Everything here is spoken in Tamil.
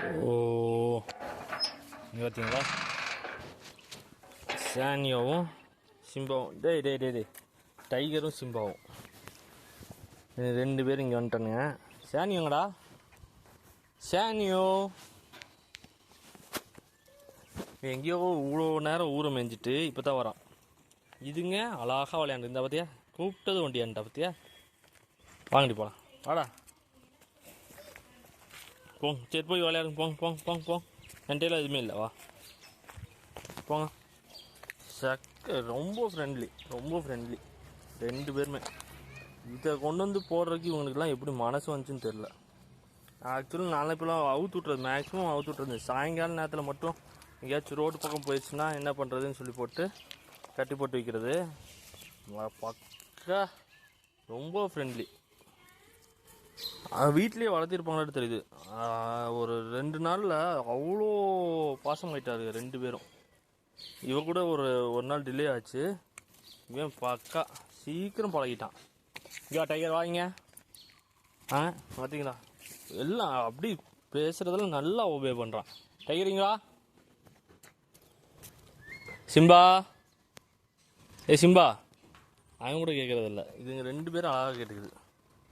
ஓ, இங்கே பார்த்தீங்களா, சானியாவும் சிம்பாவும். டேய் டேய் டேய் டேய் டைகரும் சிம்பாவும் ரெண்டு பேரும் இங்கே வந்துட்டானுங்க. சானியோங்கடா, சானியோ எங்கேயோ இவ்வளோ நேரம் ஊரை மேய்ஞ்சிட்டு இப்போ தான் வரான். இதுங்க அழகாக விளையாண்டு இருந்தா பார்த்தியா, கூப்பிட்டது வண்டியான்ட்டா பார்த்தியா. வாங்கடி போகலாம், வாடா போங்க. சரி போய் விளையாடுங்க, போங்க போங்க போங்க போங்க. என்கிட்டலாம் எதுவுமே இல்லை, வா போங்க. ரொம்ப ஃப்ரெண்ட்லி, ரொம்ப ஃப்ரெண்ட்லி ரெண்டு பேருமே. இதை கொண்டு வந்து போடுறதுக்கு இவங்களுக்குலாம் எப்படி மனசு வந்துச்சுன்னு தெரில. ஆக்சுவலி நாளை இப்போலாம் அவுத்து விட்றது, மேக்ஸிமம் அவுத்து விட்றது. சாயங்கால நேரத்தில் மட்டும் எங்கேயாச்சும் ரோடு பக்கம் போயிடுச்சுன்னா என்ன பண்ணுறதுன்னு சொல்லி போட்டு கட்டி போட்டு வைக்கிறது. பக்கா ரொம்ப ஃப்ரெண்ட்லி. வீட்லேயே வளர்த்திருப்பாங்கன்னு தெரியுது. ஒரு 2 நாளில் அவ்வளோ பாசம் ஆகிட்டாரு ரெண்டு பேரும். இவ கூட ஒரு நாள் டிலே ஆச்சு. இவன் பக்கா சீக்கிரம் பழகிட்டான். இங்கே டைகர் வாங்க. பார்த்தீங்களா, எல்லாம் அப்படி பேசுகிறதெல்லாம் நல்லா ஒபே பண்ணுறான். டைகரிங்களா, சிம்பா, சிம்பா அவன் கூட கேட்குறதில்ல. இதுங்க ரெண்டு பேரும் அழகாக கேட்டுக்குது.